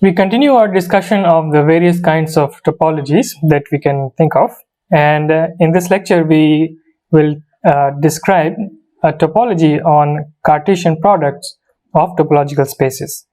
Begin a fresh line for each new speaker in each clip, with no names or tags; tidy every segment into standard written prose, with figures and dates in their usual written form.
We continue our discussion of the various kinds of topologies that we can think of, and in this lecture we will describe a topology on Cartesian products of topological spaces.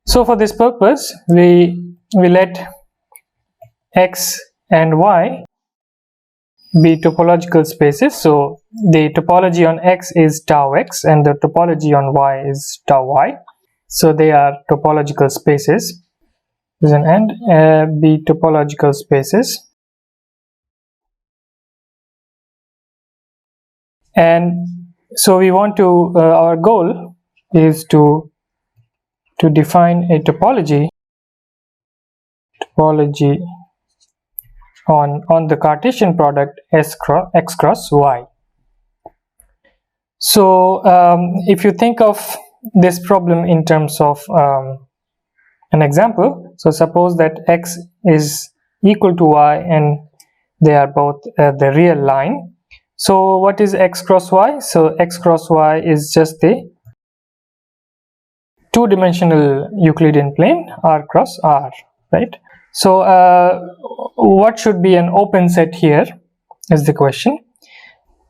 So for this purpose we let X and Y be topological spaces. So the topology on X is tau X and the topology on Y is tau Y. So they are topological spaces. Is an end be topological spaces, and so we want to our goal is to define a topology on the Cartesian product X cross Y. So if you think of this problem in terms of an example, so suppose that X is equal to Y and they are both the real line. So what is X cross Y? So X cross Y is just the two-dimensional Euclidean plane R cross R, right? So what should be an open set here is the question.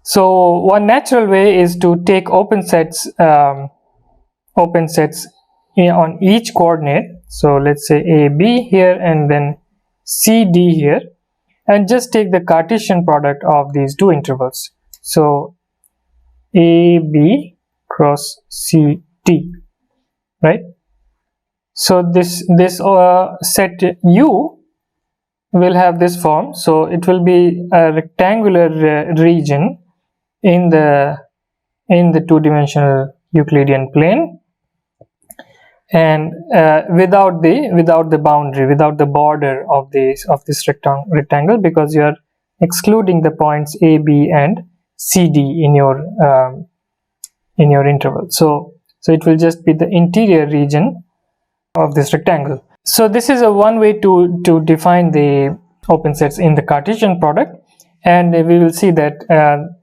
So one natural way is to take open sets on each coordinate. So let's say AB here and then CD here, and just take the Cartesian product of these two intervals. So AB cross CD, right? So this set U will have this form. So it will be a rectangular region in the two-dimensional Euclidean plane, and without the boundary, without the border of this rectangle, because you are excluding the points A, B, and CD in your interval. So it will just be the interior region of this rectangle. So this is one way to define the open sets in the Cartesian product, and we will see that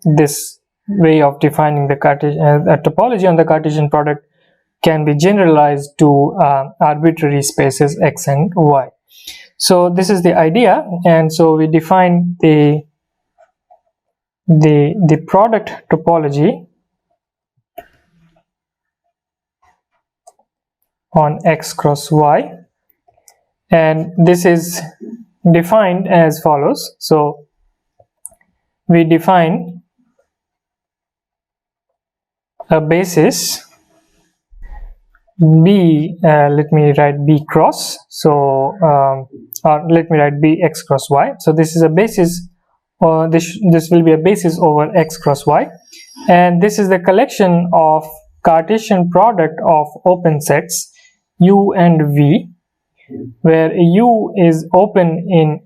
this way of defining the topology on the Cartesian product can be generalized to arbitrary spaces X and Y. So this is the idea, and so we define the product topology on X cross Y, and this is defined as follows. So we define a basis B, let me write B cross, so or let me write B X cross Y. So this is a basis, or this will be a basis over X cross Y, and this is the collection of Cartesian product of open sets U and V, where U is open in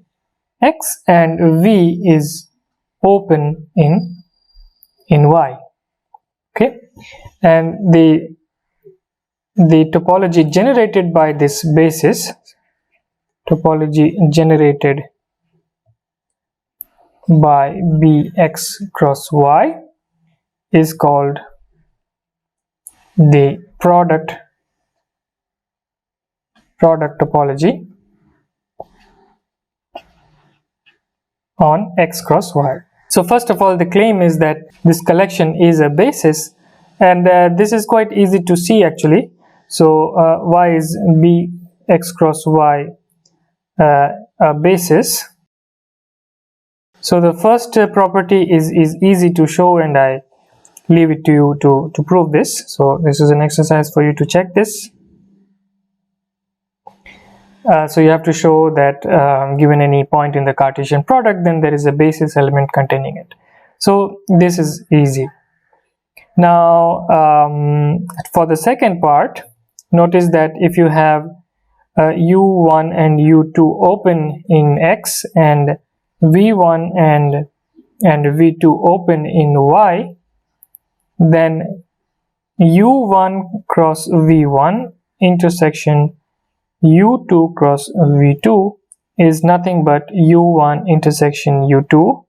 X and V is open in Y. Okay, and the topology generated by this basis, topology generated by Bx cross Y, is called the product topology on X cross Y. So first of all, the claim is that this collection is a basis, and this is quite easy to see actually. So Y is Bx cross Y a basis. So the first property is easy to show, and I leave it to you to prove this. So this is an exercise for you to check this. So you have to show that given any point in the Cartesian product, then there is a basis element containing it. So this is easy. Now for the second part, notice that if you have U1 and U2 open in X and V1 and V2 open in Y, then U1 cross V1 intersection U2 cross V2 is nothing but U1 intersection U2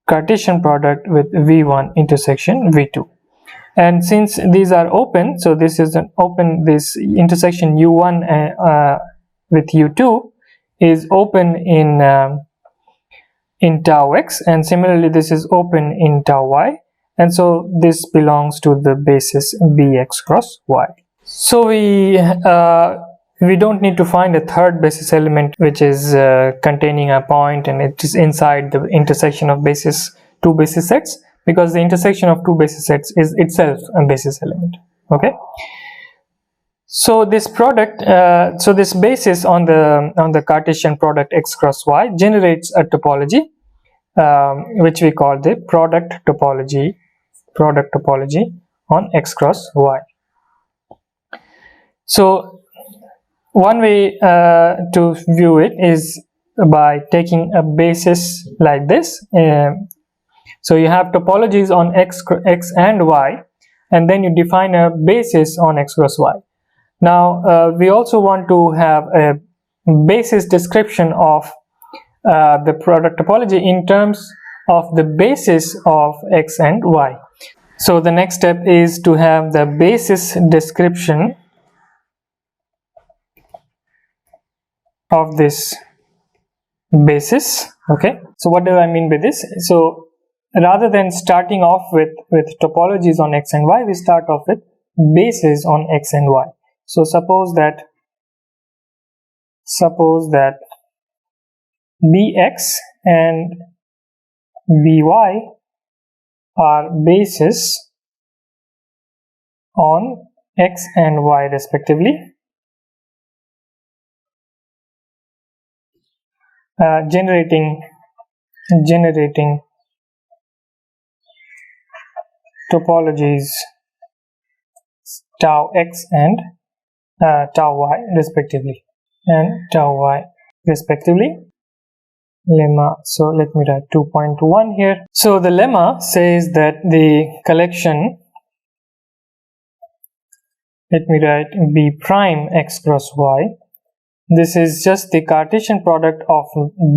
Cartesian product with V1 intersection V2. And since these are open, so this is an open, this intersection u1 with u2 is open in tau x, and similarly this is open in tau y, and so this belongs to the basis bx cross y. So we don't need to find a third basis element which is containing a point and it is inside the intersection of two basis sets, because the intersection of two basis sets is itself a basis element. Okay, so this product, so this basis on the Cartesian product x cross y generates a topology which we call the product topology on x cross y. So one way to view it is by taking a basis like this. So you have topologies on x and y, and then you define a basis on x cross y. Now we also want to have a basis description of the product topology in terms of the basis of x and y. So the next step is to have the basis description of this basis. Okay, so what do I mean by this? So rather than starting off with topologies on x and y, we start off with bases on x and y. So suppose that bx and by are bases on x and y respectively, generating topologies tau x and tau y respectively, lemma. So let me write 2.1 here. So the lemma says that the collection, let me write b prime x cross y, this is just the Cartesian product of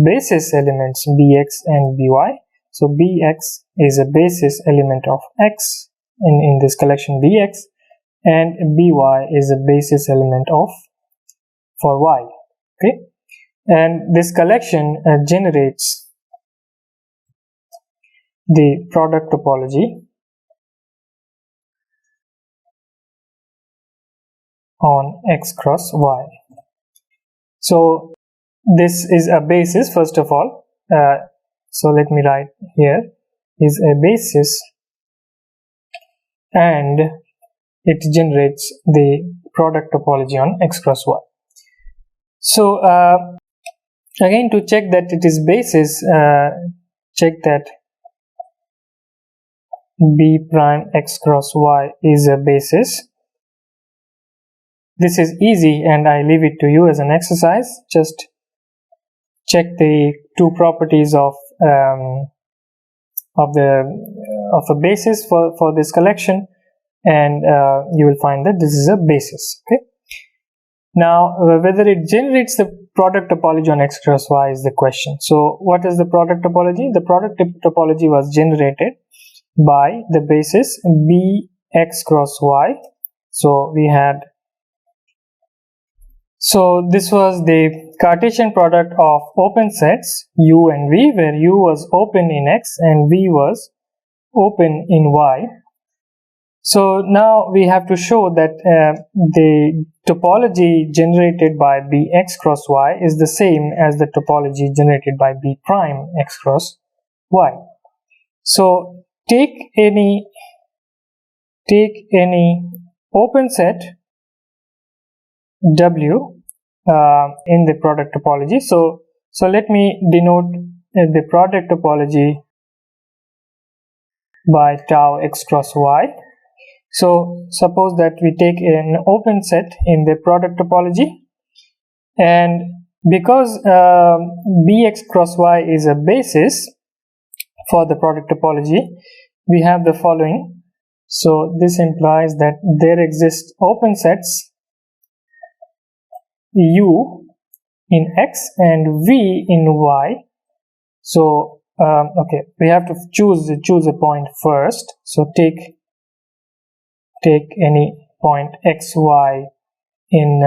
basis elements bx and by. So bx is a basis element of x in this collection bx, and by is a basis element for y. Okay, and this collection generates the product topology on x cross y. So this is a basis, first of all. So let me write here is a basis, and it generates the product topology on x cross y. So again, to check that it is basis, check that b prime x cross y is a basis. This is easy and I leave it to you as an exercise. Just check the two properties of a basis for this collection, and you will find that this is a basis. Okay. Now whether it generates the product topology on x cross y is the question. So what is the product topology? The product topology was generated by the basis bx cross y. So we had, so this was the Cartesian product of open sets u and v, where u was open in x and v was open in y. So now we have to show that the topology generated by bx cross y is the same as the topology generated by b prime x cross y. So take any open set w in the product topology. So let me denote the product topology by tau x cross y. So suppose that we take an open set in the product topology, and because bx cross y is a basis for the product topology, we have the following. So this implies that there exist open sets u in x and v in y. So okay, we have to choose a point first. So take take any point x, y in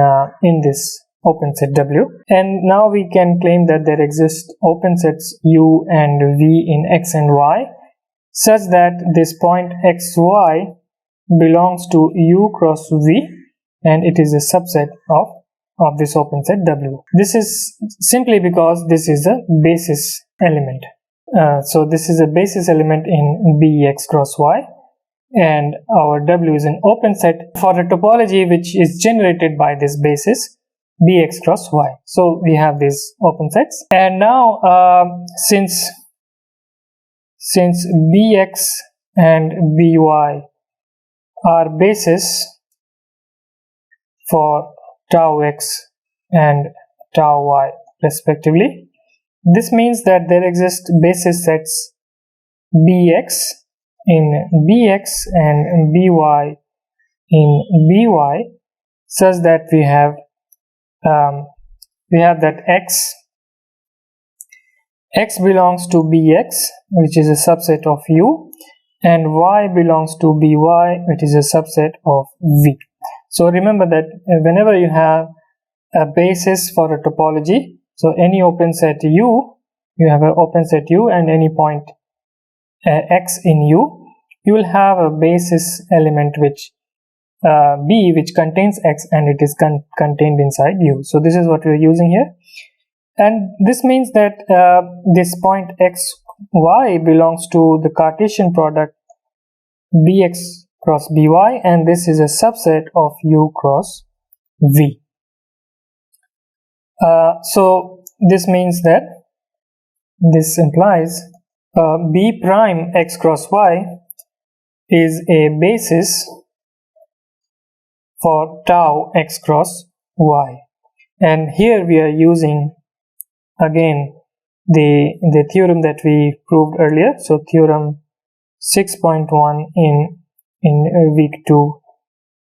this open set W, and now we can claim that there exist open sets U and V in X and Y such that this point XY belongs to U cross V and it is a subset of this open set W. This is simply because this is a basis element. So this is a basis element in BX cross Y, and our W is an open set for a topology which is generated by this basis Bx cross Y. So we have these open sets, and now since Bx and By are basis for tau x and tau y respectively, this means that there exist basis sets Bx in Bx and By in By such that we have that x belongs to Bx, which is a subset of U, and y belongs to By, which is a subset of V. So remember that whenever you have a basis for a topology, so any open set U, you have an open set U and any point x in U, you will have a basis element which B which contains x and it is contained inside U. So this is what we are using here, and this means that this point xy belongs to the Cartesian product Bx cross By, and this is a subset of U cross V. So this means that this implies B prime x cross y is a basis for tau x cross y, and here we are using again the theorem that we proved earlier, so theorem 6.1 in week 2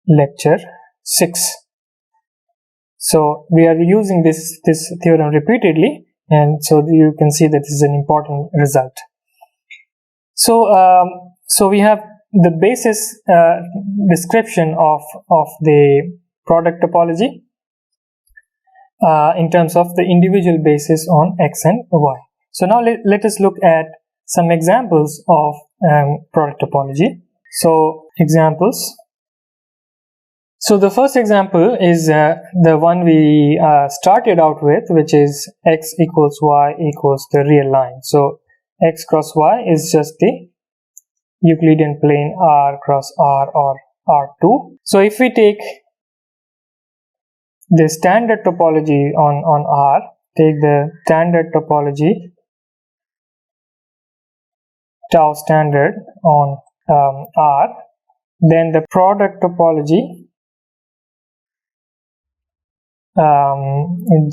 lecture 6. So we are using this theorem repeatedly, and so you can see that this is an important result. So we have the basis description of the product topology in terms of the individual basis on x and y. So now let us look at some examples of product topology. So examples. So the first example is the one we started out with, which is x equals y equals the real line. So x cross y is just the Euclidean plane R cross R or R2. So if we take the standard topology on R, take the standard topology tau standard on R, then the product topology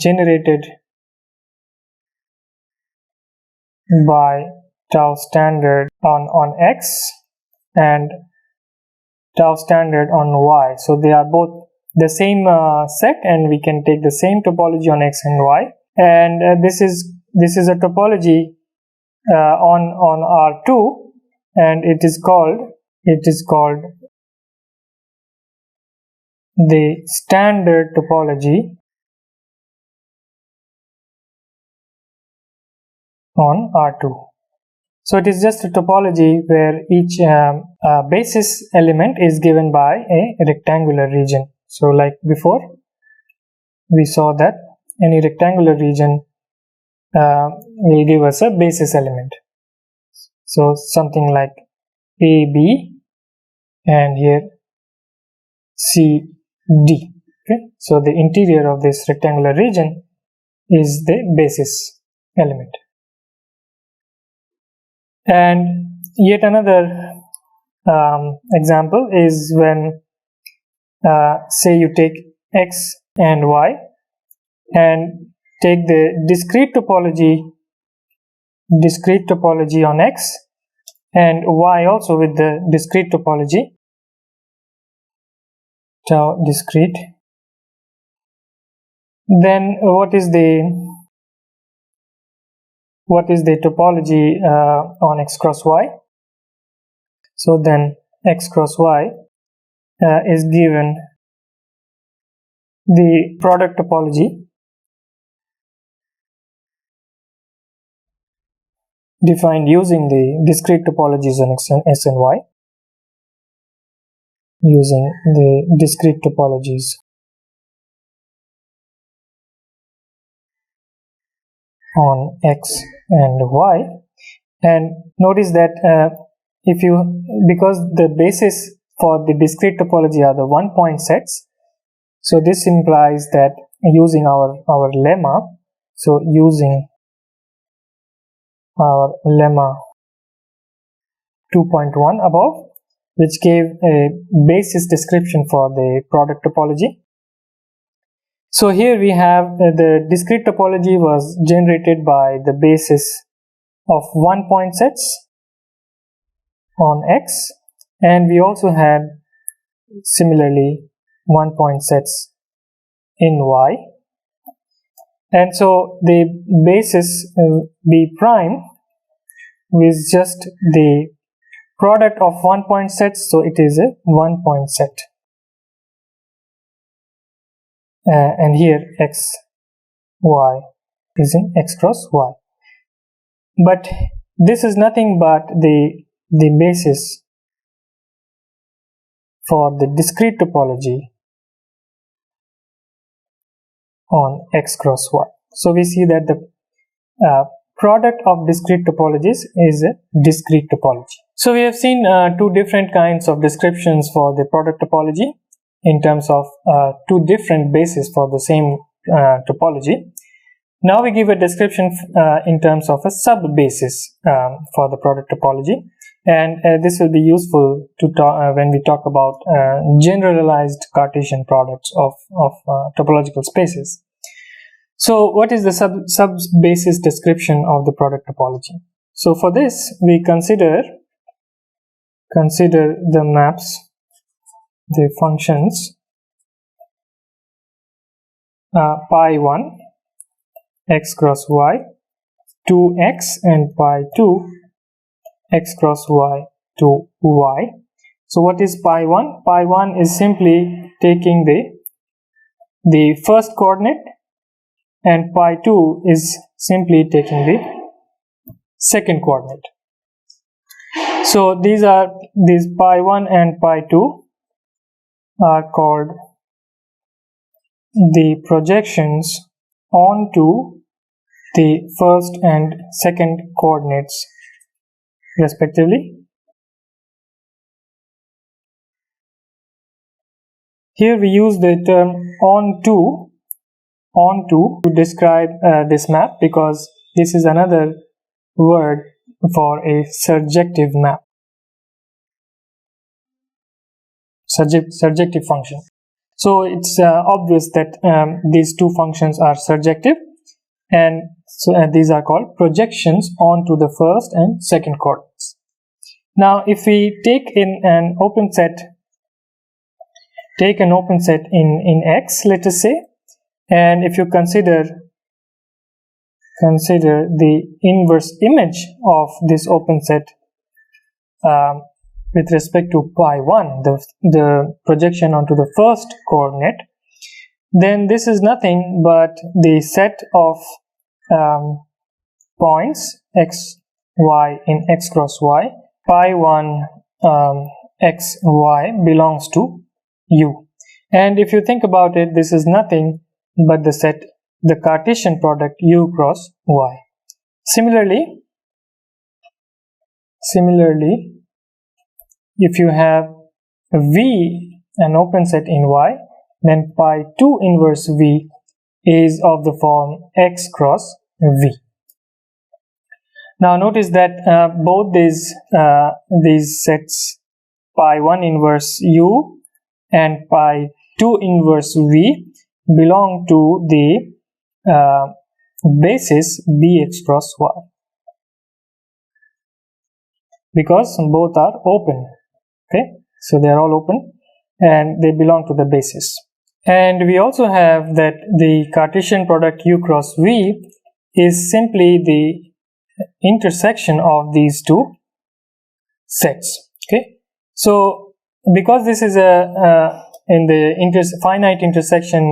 generated by tau standard on X and tau standard on Y. So they are both the same set, and we can take the same topology on X and Y. And this is a topology on R2, and it is called the standard topology on R2. So it is just a topology where each basis element is given by a rectangular region. So like before, we saw that any rectangular region will give us a basis element. So something like AB and here CD. Okay, so the interior of this rectangular region is the basis element. And yet another example is when say you take x and y and take the discrete topology on x and y also with the discrete topology tau discrete, then what is the topology on x cross y? So then x cross y is given the product topology defined using the discrete topologies on X and Y, using the discrete topologies on X and Y. And notice that because the basis for the discrete topology are the 1-point sets, so this implies that using our lemma, so using our lemma 2.1 above, which gave a basis description for the product topology. So here we have the discrete topology was generated by the basis of 1-point sets on X, and we also had similarly 1-point sets in Y. And so the basis B prime is just the product of 1-point sets, so it is a 1-point set. And here X, Y is in X cross Y. But this is nothing but the basis for the discrete topology on X cross Y. So we see that the product of discrete topologies is a discrete topology. So we have seen two different kinds of descriptions for the product topology in terms of two different bases for the same topology. Now we give a description in terms of a sub-basis for the product topology, and this will be useful to when we talk about generalized Cartesian products of topological spaces. So what is the sub-basis description of the product topology? So for this we consider the maps, the functions pi1 x cross y, 2x, and pi2 x cross y to y. So what is pi1? Pi1 is simply taking the first coordinate, and pi2 is simply taking the second coordinate. So these pi1 and pi2 are called the projections onto the first and second coordinates respectively. Here we use the term onto to describe this map, because this is another word for a surjective map, surjective function. So it's obvious that these two functions are surjective, and so these are called projections onto the first and second coordinates. Now if we take an open set in X, let us say, and if you consider the inverse image of this open set with respect to pi1, the projection onto the first coordinate, then this is nothing but the set of points x, y in X cross Y. Pi1 x, y belongs to U. And if you think about it, this is nothing but the Cartesian product U cross Y. Similarly, if you have V, an open set in Y, then pi2 inverse V is of the form X cross V. Now notice that both these sets, pi1 inverse U and pi2 inverse V, belong to the basis Bx cross Y, because both are open. Okay, so they are all open and they belong to the basis. And we also have that the Cartesian product U cross V is simply the intersection of these two sets. Okay, so because this is a in the finite intersection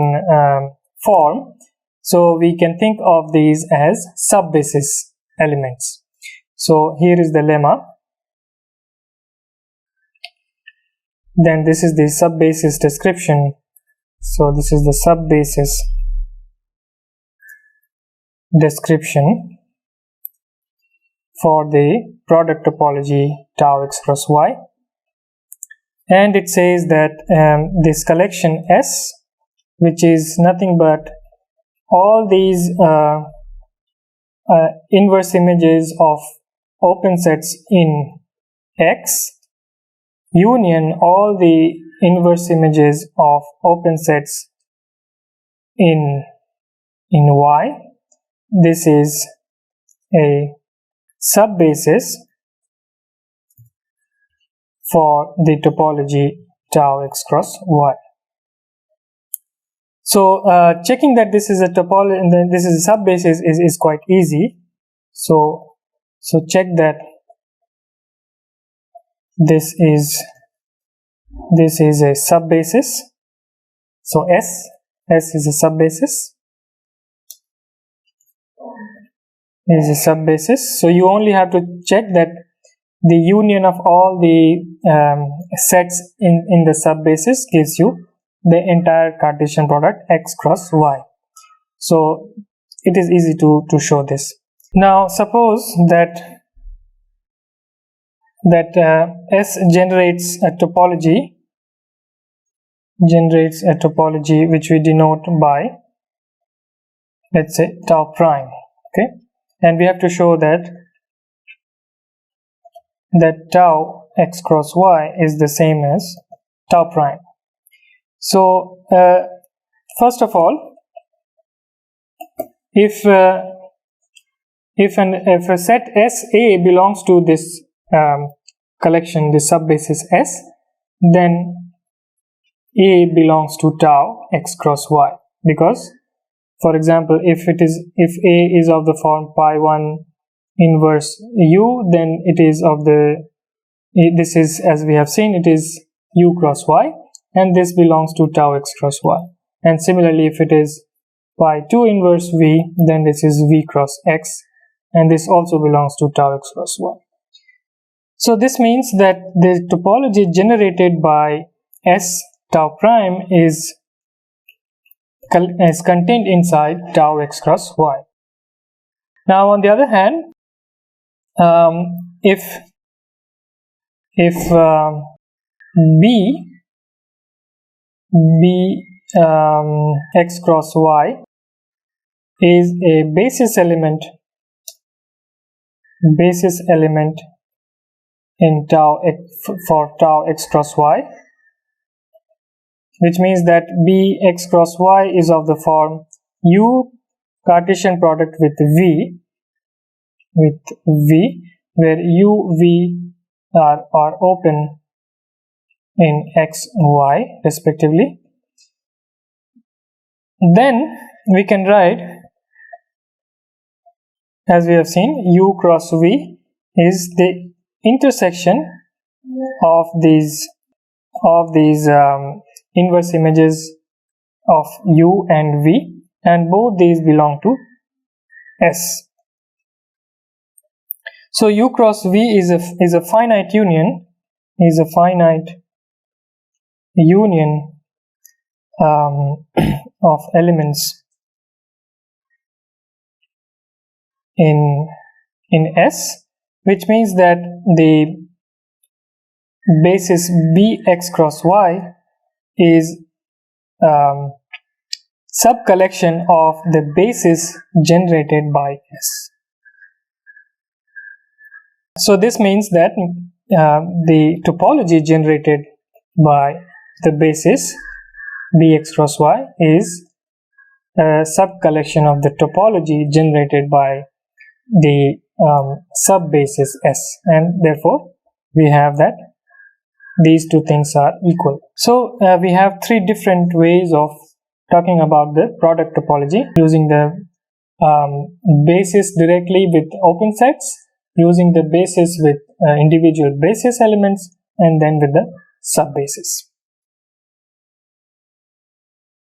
form, so we can think of these as sub-basis elements. So here is the lemma. Then this is the sub-basis description. So this is the sub-basis description for the product topology tau x cross y. And it says that this collection S, which is nothing but all these inverse images of open sets in X union all the inverse images of open sets in Y. This is a sub-basis for the topology tau x cross y. So checking that this is a topology and then this is a sub-basis is quite easy. So check that this is a sub-basis. So S is a sub-basis. Is a sub-basis. So you only have to check that the union of all the sets in the sub-basis gives you the entire Cartesian product x cross y. So it is easy to show this. Now suppose that S generates a topology which we denote by, let's say, tau prime. Okay, and we have to show that tau x cross y is the same as tau prime. So first of all, if a set SA belongs to this collection, this sub-basis S, then A belongs to tau x cross y, because, for example, if A is of the form pi 1 inverse U, then it is of this is, as we have seen, it is U cross y, and this belongs to tau x cross y. And similarly, if it is pi 2 inverse V, then this is V cross x, and this also belongs to tau x cross y. So this means that the topology generated by S tau prime is contained inside tau x cross y. Now on the other hand, if B x cross y is a basis element in for tau x cross y, which means that B x cross y is of the form U Cartesian product with V, where U, V are open in x, y respectively. Then we can write, as we have seen, U cross V is the intersection of these inverse images of U and V, and both these belong to S. So U cross V is a finite union of elements in S, which means that the basis B x cross y is sub-collection of the basis generated by S. So this means that the topology generated by the basis Bx cross y is a sub-collection of the topology generated by the sub-basis S, and therefore we have that these two things are equal. So we have three different ways of talking about the product topology: using the basis directly with open sets, using the basis with individual basis elements, and then with the subbases.